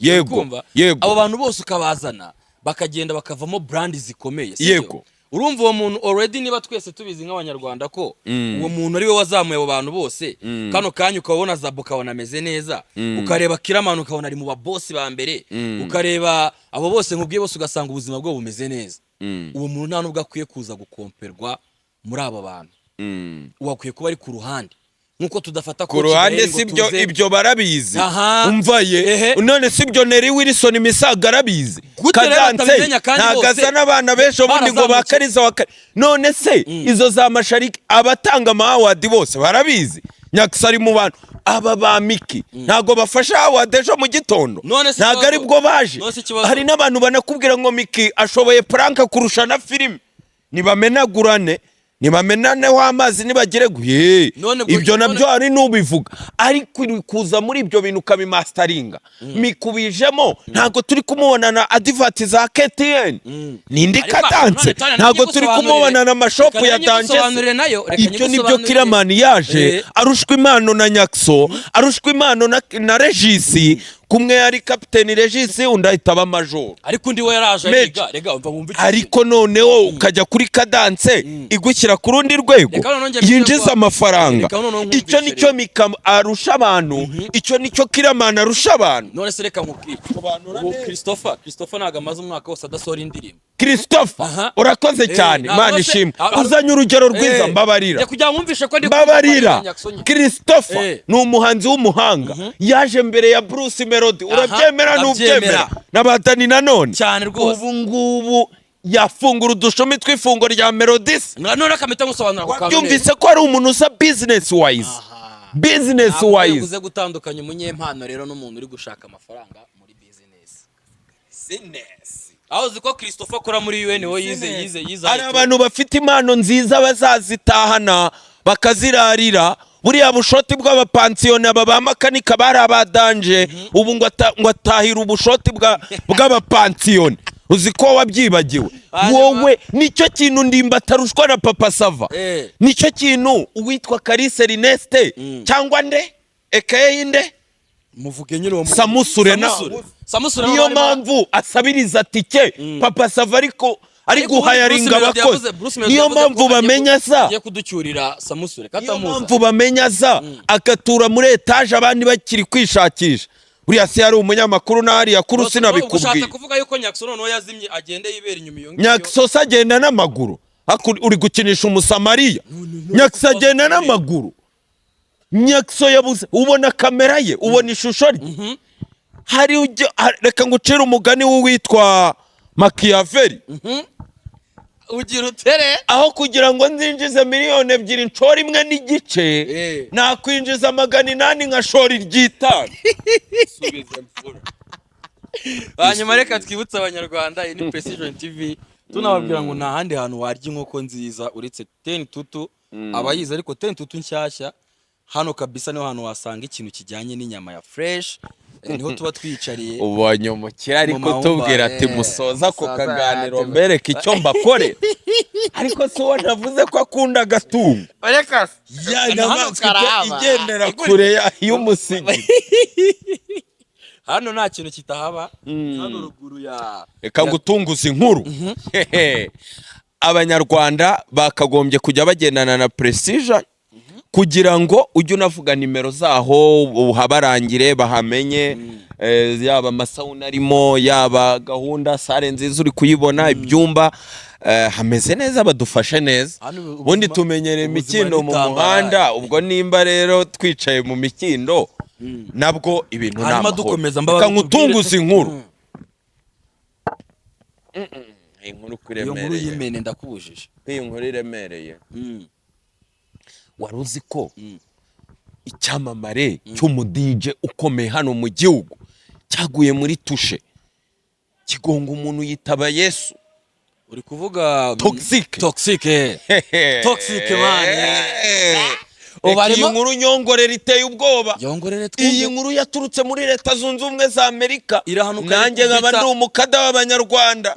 Speaker 1: yego
Speaker 2: abo bantu bose ukabazana bakagenda bakavamo brand zikomeye
Speaker 1: yego
Speaker 2: urumva uwo muntu already niba twese tubizi nk'abanyarwanda ko uwo muntu ari we wazamuye abo bantu bose kano kanya ukabona Zabo ukabona ameze neza ukareba Kiramani ukabona ari mu ba boss ba mbere ukareba abo bose nkubwiye bose ugasanga ubuzima bwo bumeze neza uwo muntu nta nubwo akwiye kuza gukomperwa muri aba bantu uwakwiye kuba ari ku ruhande nkuko tudafata
Speaker 1: ko ruhande sibyo ibyo barabizi umvaye none sibyo Neri Wilson Misaga arabizi kadanse ntagaza n'abana besho bundi ngo bakariza none se izo za mashariki abatanga award bose barabizi Nyakso ari mu bantu aba ba Miki ntago bafasha award ejo mu gitondo ntago ari bwo baje hari n'abantu banakubwira ngo Miki ashoboye prank kurusha na film nibamenagurane nibamenane w'amazi nibagire guye ibyo nabyo ari nubivuga ariko kuza muri ibyo bintu ukabimasteringa mikubijemo ntago turi kumubonana advert za KTN nindi katanse ntago turi kumubonana na mashop ya danje ibyo nibyo Kiramani yaje arushwa impano na Nyakso arushwa impano na Regis kumwe yari Captain Regis undahita ba Major
Speaker 2: ariko undi we yaraje rega umva wumva
Speaker 1: ariko noneho ukajya kuri Kadance igukira ku rundi rwego yinjiza amafaranga icyo nicyo Mika arusha abantu icyo nicyo Kiramani arusha abantu
Speaker 2: none se reka nkubwire Christopher naga maze umwaka wose adasora indirimbo
Speaker 1: Christopher urakoze cyane Imana ishimwe uzanye urugero rwiza mbabarira
Speaker 2: kujya mwumvishe ko ndi
Speaker 1: mbabarira Christopher ni umuhanzi w'umuhanga yaje mbere ya Bruce Melody urabyemera n'ubyemera n'abatani nanone
Speaker 2: cyane rwose
Speaker 1: ubu ngubu yafungura udushumi twifungo rya Melodis
Speaker 2: none akamita gusobanura ko
Speaker 1: byumvise ko ari umuntu usa business wise
Speaker 2: uze gutandukanya umunyempano rero n'umuntu uri gushaka amafaranga muri business aho ziko Christopher akora muri UN ho yize
Speaker 1: ari abantu bafite impano nziza bazazitahana bakazirarira buriya bushoti bw'abapansiyoni aba ba makanika bari abadanje ubu ngo atahira ubushoti bw'abapansiyoni uzi ko wabyibagiwe wowe nicyo kintu ndimba tarushwa na Papa Sava nicyo kintu uwitwa Kalise Ernest cyangwa nde ekeyinde
Speaker 2: muvuge nyine uwo
Speaker 1: Samusure niyo mpamvu asabiriza tike Papa Sava ari guhayaringa abakozi niyo mpamvu bamenya za
Speaker 2: ye kuducyurira Samusure katamuza
Speaker 1: niyo mpamvu bamenya za akatura muri etage abandi bakiri kwishakisha uriya se yari umunyamakuru n'ahari yakuru sinabikubwiye
Speaker 2: ushaka kuvuga yuko Nyakso noneho yazimye agende yibera inyuma iyo
Speaker 1: Nyakso agenda n'amaguru uri gukinisha umusamariya Nyakso agenda n'amaguru Nyakso yabuze ubona kamera ye ubona ishusho rye hari reka ngucira umugani w'uwitwa Machiavelli
Speaker 2: ugira utere
Speaker 1: aho kugira ngo nzinjize miliyoni 2 nshora 1 n'igice nakwinjiza 800 nkashora 5. Subize mfura.
Speaker 2: hanyuma reka twibutse abanyarwanda iyi ni Precision TV tunababwira ngo nta handi hantu warya inkoko nziza uretse Ten Tutu abayizi ariko Ten Tutu nshyashya hano kabisa niho hantu wasanga ikintu kijyanye n'inyama ya fresh niho tuba twicariye
Speaker 1: ubonye umukira ariko tubwira ati musoza ko kaganiro mbereke icyo mbakore ariko se wo navuze ko akunda agatungo
Speaker 2: reka
Speaker 1: igendera kure y'umusigi
Speaker 2: hano nta kintu kitahaba hano ruguru ya
Speaker 1: reka ngutunguza inkuru abanyarwanda bakagombye kujya bagendana na Precision kugira ngo ujye unavuga nimero zaho uhabarangire bahamenye yaba amasawuna arimo yaba gahunda sare nziza uri kuyibona ibyumba hameze neza badufashe neza ubundi tumenyereye imikindo mu muhanda ubwo nimba rero twicaye mu mikindo nabwo ibintu n'amahoro reka ngutunguze inkuru inkuru kuremereye
Speaker 2: y'imene ndakubujije
Speaker 1: iyi nkuru iremereye wari uzi ko icyamamare cy'umudije ukomeye hano mu gihugu cyaguye muri tushe kigonga umuntu yitaba Yesu
Speaker 2: uri kuvuga
Speaker 1: toxic
Speaker 2: man
Speaker 1: iyi nkuru nyongorera iteye ubwoba
Speaker 2: yongorere
Speaker 1: iyi nkuru yaturutse muri Leta Zunze Ubumwe za Amerika nanjye nkaba ndi umukada w'abanyarwanda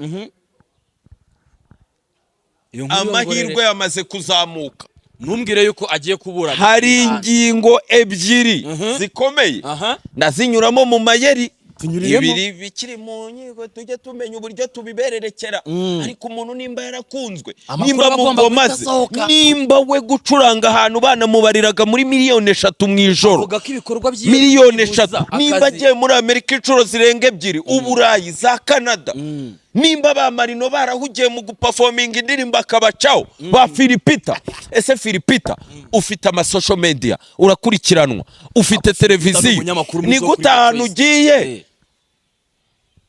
Speaker 1: amahirwe yamaze kuzamuka
Speaker 2: numbwire yuko agiye kubura
Speaker 1: hari ingingo 2 zikomeye nazinyuramo mu mayeri ibiri bikiri mu nyigo tujye tumenya uburyo tubibererekera ariko umuntu nimba yarakunzwe nimba mu ngomaze nimba we gucuranga ahantu bana mubariraga muri miliyoni 3 mu ijoro
Speaker 2: avuga ko ibikorwa by'iyo
Speaker 1: miliyoni 3 nimba agiye muri Amerika inshuro zirenga 2 uburayi za Canada nimba ba Marino barahugiye mu guperforminga indirimbo akabacaho ba Philipita ese Philipita ufite ama social media urakurikiranwa ufite televiziyo ni gutanu ugiye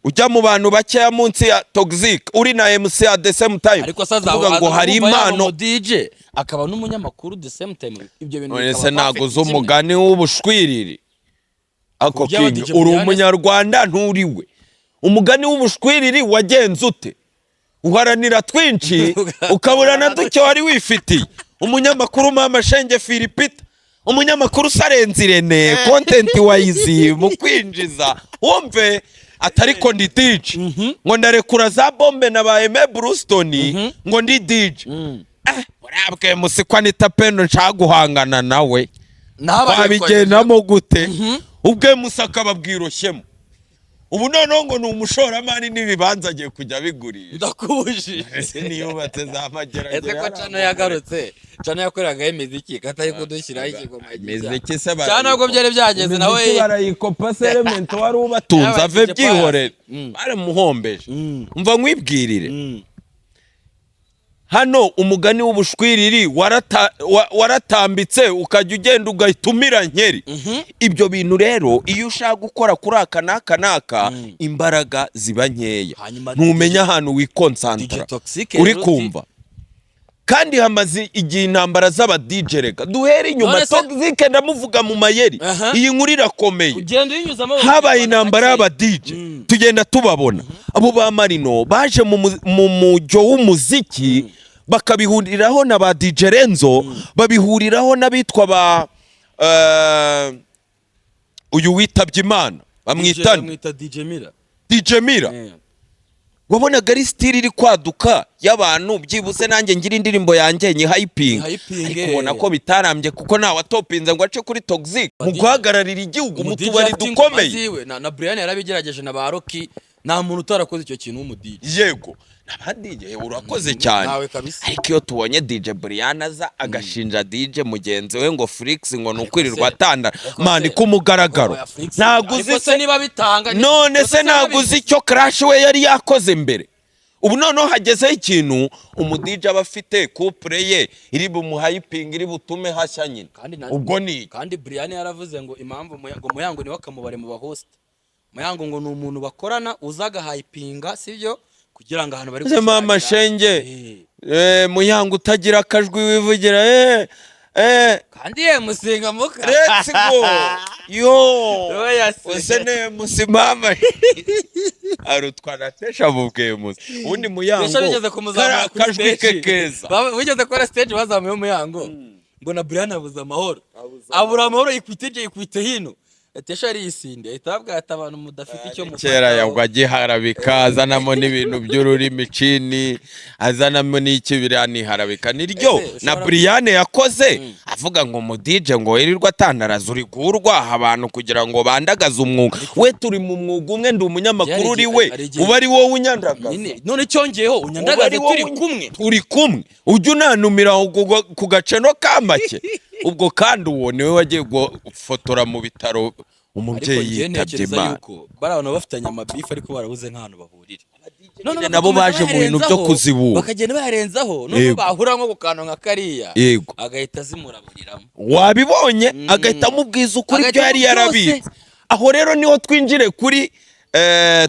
Speaker 1: ujya mu bantu bakeya munsi ya Toxic uri na MC at the same time
Speaker 2: ariko saza
Speaker 1: ngo hari impano
Speaker 2: DJ akaba n'umunyamakuru the same time ibyo bintu
Speaker 1: ese naguze umugani w'ubushwiriri ako kinyi uri umunyarwanda nturiwe umugani w'ubushwiriri wagenze ute uharanira twinshi ukaburana duke wari wifitiye umunyamakuru mama Shenge Philipita umunyamakuru Sarenzirene content wise mu kwinjiza wumve atari ko ndi DJ ngo ndarekura za bombe na ba Aime Bruston ngo ndi DJ urabwe musikwa nitapendo ncaguhangana nawe babigenamo gute ubwe musaka babwiroshyemo ubu noneho ngo ni umushoramari n'ibibanza agiye kujya bigurisha
Speaker 2: ndakubujije
Speaker 1: niyubatse za mageragere
Speaker 2: ese ko Cano yagarutse Cano yakoreraga imiziki katari kudushyiraho ikigoma
Speaker 1: imiziki se
Speaker 2: Cano nabwo byari byageze nawe
Speaker 1: barayikopa element wari ubatunze ave byihorera baramuhombeje umva nkwibwirire hano umugani w'ubushwiriri waratambitse ukajya ugenda ugatumira nkeri ibyo bintu rero iyo ushaka gukora kuri aka naka imbaraga ziba nkeya ntumenya ahantu wikonsantra uri kumva kandi hamaze igihe intambara z'aba DJ rega duhere inyuma Toxic ndamuvuga mu mayeri iyi nkuru irakomeye habaye intambara y'aba DJ tugenda tubabona abo ba Marino baje mu mujyo w'umuziki bakabihuriraho na ba DJ Renzo babihuriraho n'abitwa ba uyu witabye Imana bamwitana DJ Mira wabonaga ari style iri kwaduka y'abantu byibuze nanjye ngira indirimbo yanjye nyi hyping ariko ubona ko bitarambye kuko nta watopinze ngo ace kuri Toxic mu guhagararira igihugu mu tubari dukomeye
Speaker 2: na Brian yarabigerageje na ba Rocky nta muntu utarakoze icyo kintu w'umudije
Speaker 1: yego nabadije urakoze cyane ariko iyo tubonye DJ Brian aza agashinja DJ mugenzi we ngo Flix ngo nukwirirwa atanda mani kumugaragaro naguze
Speaker 2: se niba bitanga
Speaker 1: none se naguze icyo Crash we yari yakoze mbere ubu noneho hagezeho ikintu umudije aba afite couple ye iri bumuhyping iri butume hashya nyine ubwo ni
Speaker 2: kandi Brian yaravuze ngo impamvu ngo Muyango ni wakamubare mu ba host Muyango ngo ni umuntu bakorana uzaga hypinga sivyo kugira ngo ahantu bari
Speaker 1: gushakira mama shenge Muyango utagira akajwi wivugira
Speaker 2: kandi ye musinga muka
Speaker 1: let's go yo usene musimama arutwana tesha mubwe muzi undi Muyango
Speaker 2: akajwi kekeza wigeze kora stage bazamuye Muyango mbona Brian abuza amahoro abura amahoro ikwite hino Tesha ari isinde itabwa ati abantu mudafite icyo mufata
Speaker 1: kera yagwaje harabika azanamo n'ibintu by'ururimi cini azanamo n'ikibirani harabika niryo na Brian yakoze avuga ngo mu DJ ngo yirirwa atandaraza uri gurwa abantu kugira ngo bandagaze umwuga we turi mu mwuga umwe ndi umunyamakuru uri we uba ari wowe unyandagaza
Speaker 2: none cyongeyeho unyandagaze
Speaker 1: turi kumwe ujye unanumira ku gaceno kamake ubwo kandi uwo niwe wagiye gufotora mu bitaro umubyeyi yitabye Imana
Speaker 2: bari abantu bafitanye amabifu ariko barabuze nk'ahantu bahurira
Speaker 1: none nabo baje mu bintu byo kuzibura
Speaker 2: bakagenda barenzaho none bahura nko gukano nka kariya agahita zimuraburiramo
Speaker 1: wabibonye agahita amubwiza ukuri byo yari yarabitse aho rero niho twinjire kuri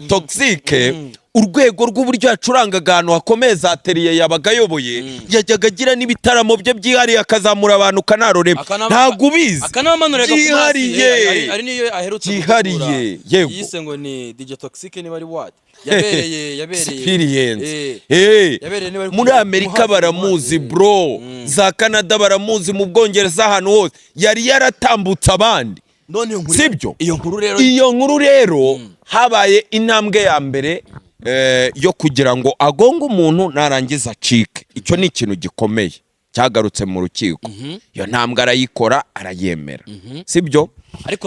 Speaker 1: Toxique urwego rw'uburyo yacurangaga ahantu hakomeye za atelier yabagayoboye yajyaga agira n'ibitaramo bye byihariye akazamura abantu kanarorema ntago ubizi
Speaker 2: akanamanurega ku masi ari niyo aherutse
Speaker 1: byihariye
Speaker 2: yise ngo ni DJ Toxique niba ari what yabereye
Speaker 1: experience muri Amerika baramuzi bro za Canada baramuzi mu Bwongereza ahantu hose yari yaratambutse abandi sibyo iyo nkuru rero habaye intambwe ya mbere yo kugira ngo agonge umuntu narangiza acike icyo ni ikintu gikomeye cyagarutse mu rukiko iyo ntambwe arayikora arayemera sibyo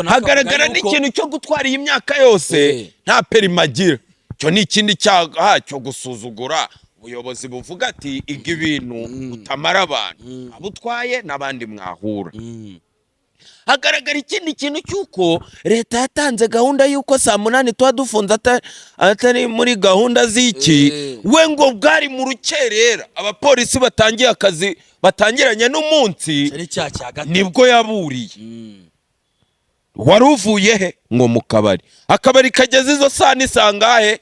Speaker 1: hagaragara n'ikintu cyo gutwara iyi myaka yose nta perimagira cyo ni ikindi cyaha cyo gusuzugura ubuyobozi buvuga ati iga ibintu utamara abantu abutwaye n'abandi mwahura hagaragara ikindi kintu cyuko leta yatanze gahunda yuko saa 8 twa dufunze atari muri gahunda z'iki we ngo bwari mu rukerera abapolisi batangiye akazi batangiranye n'umunsi nibwo yaburiye waruvuye he ngo mu kabari akabari kageze izo saa nisangahe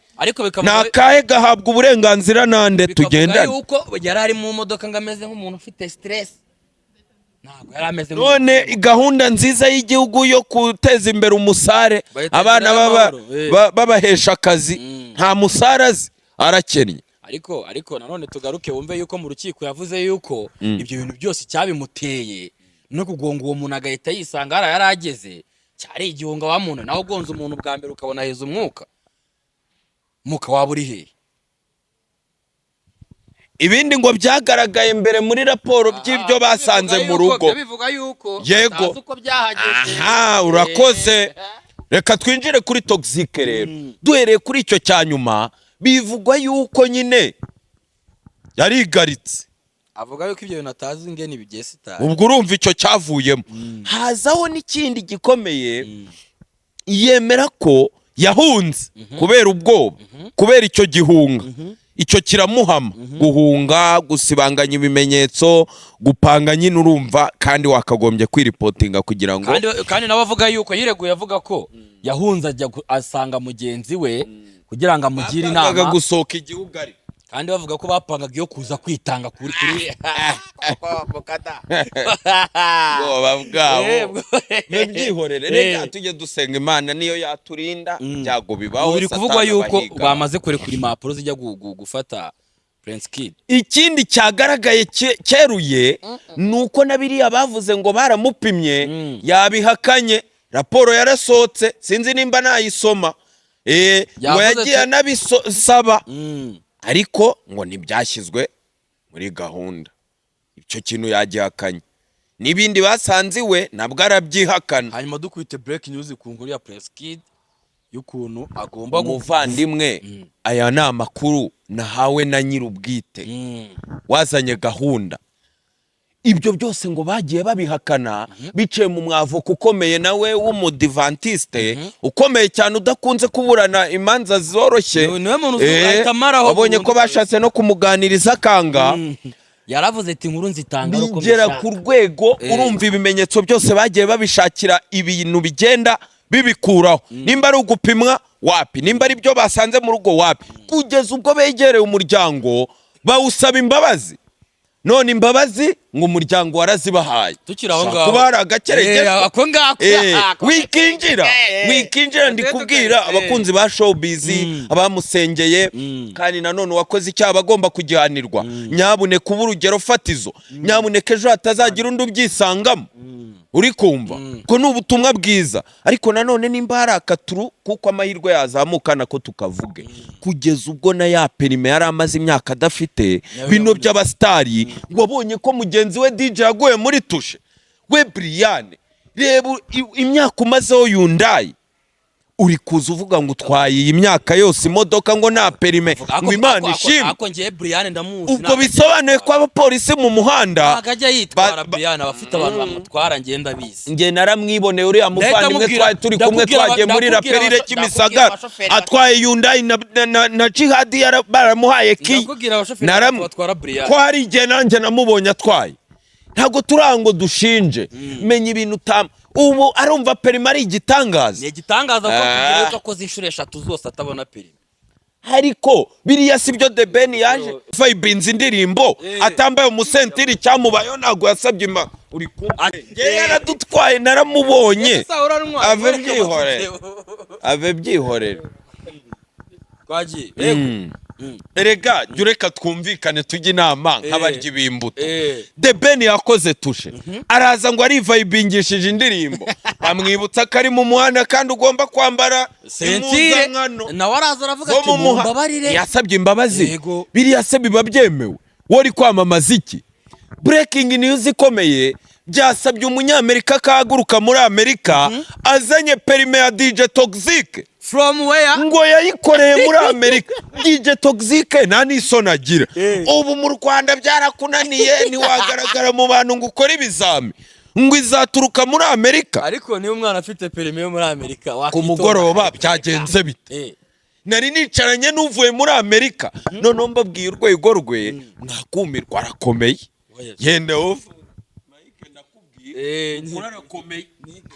Speaker 1: nakahe gahabwa uburenganzira nande tugendana
Speaker 2: yuko yari ari mu modoka ngameze nk'umuntu ufite stress
Speaker 1: none gahunda nziza y'igihugu yo guteza imbere umusare abana babahesha akazi nta musarazi arakennye
Speaker 2: ariko nanone tugaruke wumve yuko mu rukiko yavuze yuko ibyo bintu byose cyabimuteye no kugonga uwo muntu agahita yisanga yarageze cyari igihunga wa muntu naho gonza umuntu bwa mbere ukabona heza umwuka waburi he
Speaker 1: ibindi ngo byagaragaye mbere muri raporo by'ibyo basanze mu rugo yego urakoze reka twinjire kuri Toxique rero duhereye kuri icyo cyanyuma bivugwa yuko nyine yarigaritse
Speaker 2: avuga yuko ibyo bintu atazi ngene bigese
Speaker 1: ubwo urumva icyo cyavuyemo hazaho n'ikindi gikomeye yemera ko yahunze kubera ubwoba kubera icyo gihunga icyo kiramuhama guhunga gusibanganya ibimenyetso gupanga nyine urumva kandi wakagombye kwiripotinga kugira ngo
Speaker 2: kandi nawe avuga yuko yireguye avuga ko yahunze ajya asanga mugenzi we kugira ngo amugire inama
Speaker 1: gusohoka igihugu ari
Speaker 2: kandi bavuga ko bapangaga iyo kuza kwitanga kuri bokata
Speaker 1: bwabo byihorere reka tujye dusenga Imana niyo yaturinda byago bibaho
Speaker 2: biri kuvugwa yuko bamaze kurekura impapuro zijya gufata Prince Kid
Speaker 1: ikindi cyagaragaye cyeruye nuko nabiriya bavuze ngo baramupimye yabihakanye raporo yarasohotse sinzi nimba nayisoma ngo yagiye anabisaba ariko ngo ntibyashyizwe muri gahunda icyo kintu yagihakanye n'ibindi basanze iwe nabwo arabyihakana
Speaker 2: hanyuma dukwite break news ku nkuru ya Prince Kid y'ukuntu agomba
Speaker 1: umuvandimwe aya ni amakuru nahawe na nyir'ubwite wazanye gahunda ibyo byose ngo bagiye babihakana biciye mu mwavoka ukomeye nawe w'umudivantiste ukomeye cyane udakunze kuburana imanza zoroshye wabonye ko bashatse no kumuganiriza kanga
Speaker 2: yaravuze ati inkuru nzitanga
Speaker 1: uko bigera ku rwego urumva ibimenyetso byose bagiye babishakira ibintu bigenda bibikuraho nimba ari ugupimwa wapi, nimba ari byo basanze mu rugo wapi, kugeza ubwo begereye umuryango bawusaba imbabazi. None imbabazi ngo umuryango warazibahaye.
Speaker 2: Tukira aho ngaho
Speaker 1: kuba hari agakerekezo
Speaker 2: ako ngako
Speaker 1: wikinjira ndikubwira abakunzi ba showbiz abamusengeye kandi nanone wakoze icyaha bagomba kugihanirwa. Nyabune kuba urugero fatizo, nyabuneke ejo hatazagira undi ubyisangamo. Uri kumva ko n'ubutumwa bwiza, ariko nanone nimba hari akaturu kuko amahirwe yazamukana ko tukavuge kugeza ubwo na ya perime yari amaze imyaka adafite bino by'abastari. Wabonye ko mugenzi we DJ yagoye muri tushe we Brian, reba imyaka umazeho Hyundai, uri kuza uvuga ngo utwaye iyi myaka yose imodoka ngo nta perime ngo Imana ishimwe.
Speaker 2: Ako ngiye Brian ndamuzi,
Speaker 1: ubwo bisobanuye ko abapolisi mu muhanda
Speaker 2: akajya yitwara Brian abafite abantu bamutwara ngenda bizi.
Speaker 1: Nge naramwiboneye uriya muvandimwe twari turi kumwe twagiye muri Raperire Kimisagara atwaye Hyundai na Jihad baramuhaye ki
Speaker 2: naramutwara Brian
Speaker 1: ko hari igihe nanjye namubonye atwaye. Ntago turango dushinje menya ibintu ubu arumva perime ari igitangaza.
Speaker 2: Ni igitangaza ko kugira ko koze inshuro 3 zose atabona perime.
Speaker 1: Ariko biriya sibyo The Ben yaje vibinze indirimbo atambaye umusentiri cyamubayo nago yasabye imba. Uri kumwe yaradutwaye naramubonye ave byihorera
Speaker 2: kwagiye
Speaker 1: erega jureka twumvikane tujye inama nk'abaryi b'imbuto. The Ben yakoze tushe araza ngo ari vibingishije indirimbo bamwibutsa ko ari mu muhanda kandi ugomba kwambara
Speaker 2: sentire nawe araza aravuga ati mumbabarire,
Speaker 1: yasabye imbabazi. Biriya se biba byemewe? Wori kwamamaza iki? Breaking news ikomeye byasabye umunyamerika kaguruka muri Amerika azanye perime ya DJ Toxic.
Speaker 2: From where?
Speaker 1: Ngo yayikoreye muri Amerika. DJ Toxic nta n'isoni agira. Ubu mu Rwanda byarakunaniye ntiwagaragara mu bantu ngo ukore ibizami ngo izaturuka muri Amerika.
Speaker 2: Ariko niyo umwana afite perime yo muri Amerika
Speaker 1: ku mugoroba byagenze bite? Nari nicaranye n'uvuye muri Amerika none mbabwiye urwego rwe nakumirwa arakomeye. Yende off murakomeye,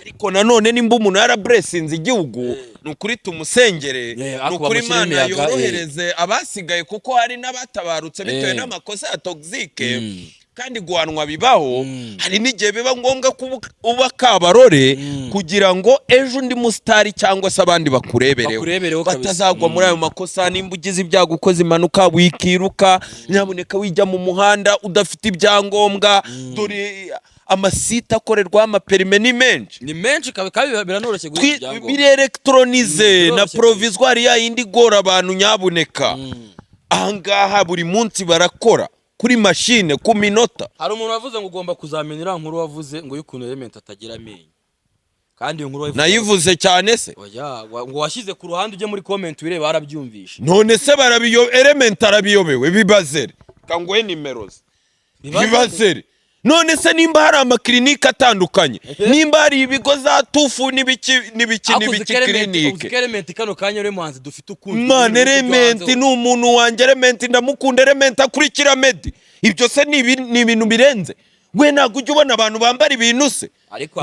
Speaker 1: ariko nanone nimba umuntu yarablessinze igihugu nukuri tumusengere, nukuri Imana yorohereze abasigaye kuko hari n'abatabarutse bitewe n'amakosa ya Toxic. Kandi guhanwa bibaho, hari n'igihe biba ngombwa kuba kabarore kugira ngo ejo undi mustari cyangwa se abandi bakurebereho batazagwa muri ayo makosa. Nimba ugize ibyago ukoze impanuka wikiruka, nyabuneka wijya mu muhanda udafite ibyangombwa. Dore amasita akorerwa amaperime ni menshi
Speaker 2: kabi biranoroshye guhita
Speaker 1: biri electronize na provisoire ya indi gora abantu nyabuneka. Ahangaha buri munsi barakora kuri machine ku minota.
Speaker 2: Hari umuntu wavuze ngo ugomba kuzamenyera nkuru wavuze ngo yukuntu element atagira amenyo, kandi nkuru
Speaker 1: nayivuze cyane se
Speaker 2: oya ngo washyize ku ruhande ujye muri comment wireba arabyumvisha.
Speaker 1: None se barabiyo element arabiyobewe bibazere kangwe nimeros bibazere. None se nimba hari amaklinike atandukanye, nimba hari ibigo za tufu n'ibiki klinike.
Speaker 2: Element kano kanya ure muhanzi dufite ukundi.
Speaker 1: Man Element ni umuntu wanjye, Element ndamukunda, Element akurikira Medi. Ibyo se ni ibintu birenze. We ntago ujya ubona abantu bambara ibintu se.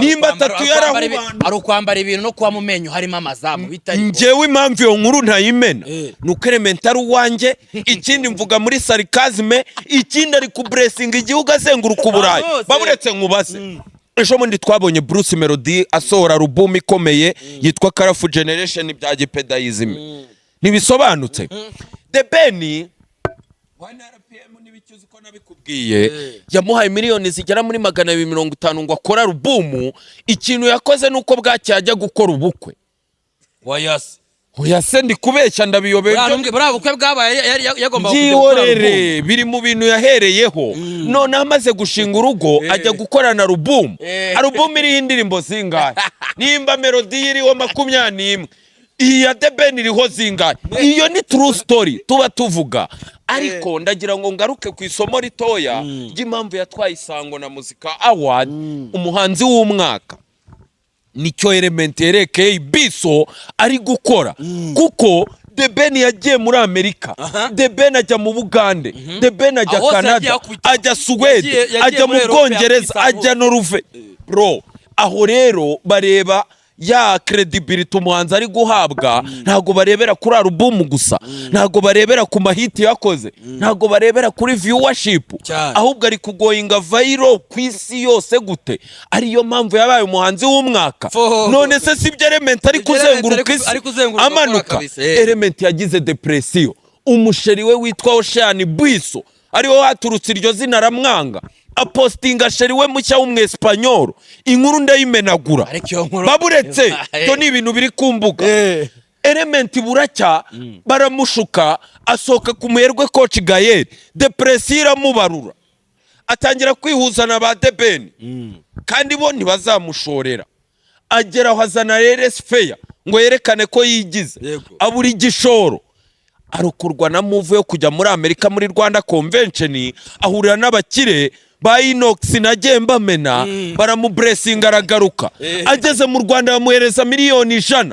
Speaker 1: Nimba atatu yarahubana
Speaker 2: ari ukwambara ibintu no kuba mu menyo harimo amazamu bitari.
Speaker 1: Ngewe impamvu iyo nkuru ntayimena nuko Element ari uwanjye. Ikindi mvuga muri sarcasme, ikindi ari ku blessing igihugu azenguruka uburayi. Baburetse nkubaze ejo bundi twabonye Bruce Melody asohora album ikomeye yitwa Colorful Generation bya Gipedalism. Nibisobanutse The Ben n'ibicyuzi ko nabikubwiye yamuhaye miliyoni zigera muri 250 ngo akora album. Ikintu yakoze nuko bwacyajya gukora ubukwe. Oyase ndi kubeshya ndabiyobeye.
Speaker 2: Bra bukwe bwabaye yagomba
Speaker 1: kujya biri mu bintu yahereyeho. None amaze gushinga urugo ajya gukorana album. Album iri indirimbo zingahe? Nimba Melody iriho 21, iya The Ben iriho zingahe? Iyo ni true story tuba tuvuga. Ariko ndagira ngo ngaruke ku isomo ritoya ry'impamvu yatwaye Isango na Muzika Award umuhanzi w'umwaka. Nicyo Element yerekeye Biso ari gukora kuko The Ben yagiye muri Amerika, The Ben ajya mu Bugande, The Ben ajya Canada, ajya Sweden, ajya mu Bwongereza, ajya Norvege. Bro aho rero bareba ya credibility umuhanzi ari guhabwa ntago barebera kuri album gusa ntago barebera ku mahiti yakoze ntago barebera kuri viewership ahubwo ari kugoyinga viral ku isi yose gute ariyo mpamvu yabaye umuhanzi w'umwaka none se sibyo Element ari kuzenguruka isi amanuka Element yagize depression umusheri we witwa Ocean Bwiso ariwo waturutse iryo zina ramwanga apostinga sheri we mushya w'umwespanyol inkuru ndayimenagura baburetse cyo ni ibintu biri kumbuga Element buracya baramushuka asoka ku muherwe coach Gael depression iramubarura atangira kwihuza na ba Deben kandi bo ntibazamushorera agera aho azana Reres Fair ngo yerekane ko yigize aburi gishoro arukurwa na move yo kujya muri Amerika muri Rwanda Convention ahurira n'abakire ba Inox na Gemba Mena baramublessinga aragaruka ageze mu Rwanda bamuhereza miliyoni 100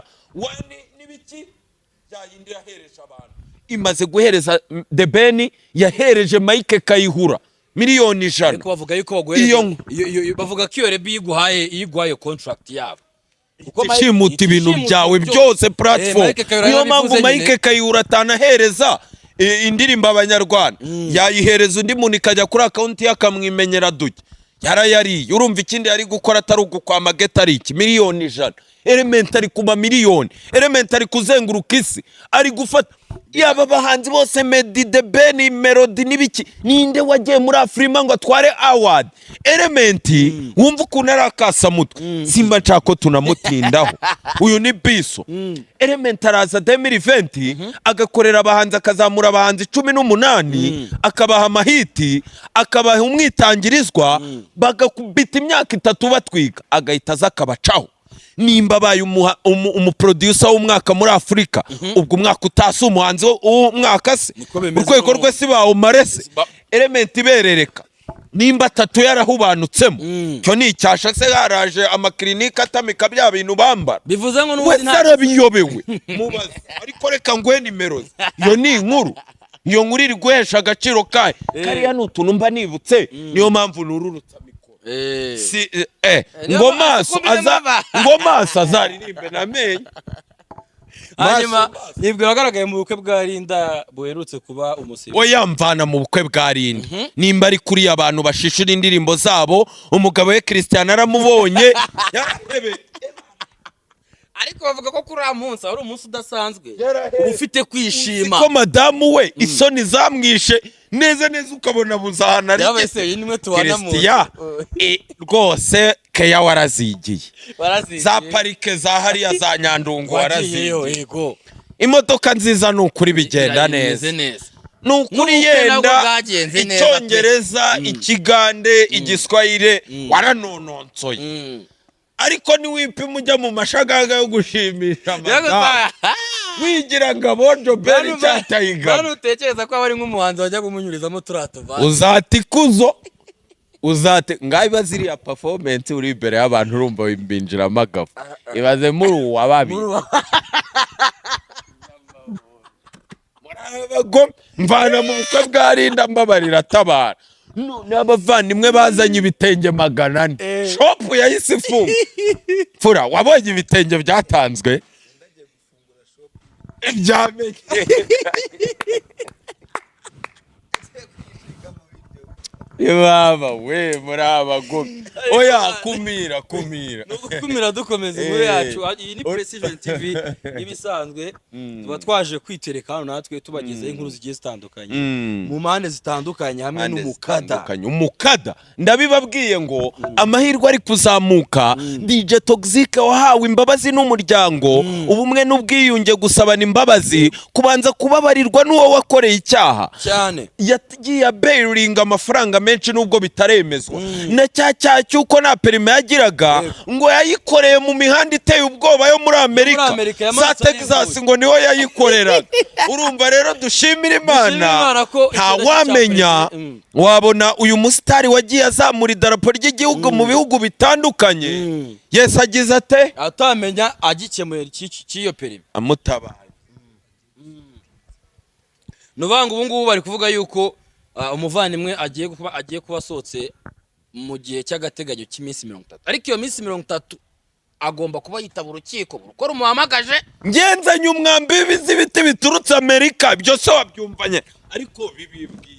Speaker 1: n'ibiki yayindi yahereje abantu imaze guhereza Deben yahereje Mike Kayihura miliyoni 100
Speaker 2: ariko bavuga yuko baguhereza bavuga ko iyo rebi yiguhaye contract yabo
Speaker 1: shimuta ibintu byawe byose platform niyo mpamvu Mike Kayihura atanahereza indirimbo abanyarwanda yayihereza undi muntu ikajya kuri account yakamwimenyera duke yarayariye urumva ikindi yari gukora atari ugukwa mageta ari iki miliyoni 100 Element ari kuba miliyoni Element ari kuzenguruka isi ari gufata yaba bahanzi bose Meddy The Ben Melody nibiki ninde wagiye muri Afrima ngo atware award Element wumva ukuntu arakasa mutwe simba nshako tunamutindaho uyu ni Biso Element araza 2020 agakorera abahanzi akazamura abahanzi 18 akabaha amahiti akabaha umwitangirizwa bagakubita imyaka 3 batwiga agahita zakabacaho nimba baye umuproducer w'umwaka muri Afrika ubwo umwaka utasi umuhanzi w'umwaka se urwego rwe si bawo marese Element iberereka nimba 3 yarahubanutsemo cyo ni icyasha se yaraje amaklinika atamika bya bintu bambara
Speaker 2: bivuze ngo n'ubundi
Speaker 1: ntarabiyobewe mubaze ariko reka ngwe nimero yo ni inkuru iyo nkuru iri guhesha agaciro kayo kariya n'utuntu mba nibutse niyo mpamvu nururutsa si ngomaso azaririmbe namenye
Speaker 2: hanyuma nibwo bagaragaye mu bukwe bwa Linda buherutse kuba umusibo
Speaker 1: oyamvana mu bukwe bwa Linda nimba ari kuri abantu bashishura indirimbo zabo umugabo we Christian aramubonye
Speaker 2: ariko bavuga ko kuri amunsi ari umunsi udasanzwe ufite kwishima
Speaker 1: ko madamu we isoni zamwishe neza ukabona buzahana ari
Speaker 2: yabese nimwe tubana mu
Speaker 1: rwose keya warazigiye za parike za hariya za Nyandungu warazigiye imodoka nziza n'ukuri bigenda neza n'ukuri yenda Icyongereza Ikigande Igiswahili waranononsoye ariko ni wipima ujya mu mashagaga yo gushimisha madamu wigira ngabojo beri cyatayiga
Speaker 2: bano utekereza ko abari nk'umuhanzi wajya kumunyurizamo turatova
Speaker 1: uzatikuzo ngaho baziriya performance uri imbere y'abantu urumva bimbinjira amagafu ibaze muri uwababi mvana mu bukwe bwa Linda mbabarira tabara none abavandimwe bazanye ibitenge 400 shop yahise ifunga fura wabonye ibitenge byatanzwe ibyamenye Yaba we muraba go oya kumira
Speaker 2: dukomeza muri yacu iyi ni Precision TV ibisanzwe tuba twaje kwitereka hano natwe tubagezeho inkuru zigiye zitandukanye mu mpande zitandukanye hamwe
Speaker 1: n'umukada ndabibabwiye ngo amahirwe ari kuzamuka DJ Toxic wahawe imbabazi n'umuryango ubumwe n'ubwiyunge gusabana imbabazi kubanza kubabarirwa n'uwo wakoreye icyaha
Speaker 2: cyane
Speaker 1: yagiye bailing amafaranga menshi nubwo bitaremezwa na cyaha cyuko na perime yagiraga ngo yayikoreye mu mihanda iteye ubwoba yo muri Amerika za Texas ngo niho yayikorera urumva rero dushimira Imana nta wamenya wabona uyu mustari wagiye azamura idarapo ry'igihugu mu bihugu bitandukanye Yes agize ate
Speaker 2: atamenya agikemuye cy'iyo perime
Speaker 1: amutabaye
Speaker 2: nubanga ubu ngubu bari kuvuga yuko umuvandimwe agiye kuba asohotse mu gihe cy'agateganyo cy'iminsi 30 ariko iyo minsi 30
Speaker 3: agomba kuba yitaba urukiko uko rumuhamagaje.
Speaker 1: ngenzanye umwambi w'ibizi biti biturutse Amerika, byose wabyumvanye ariko bibibwira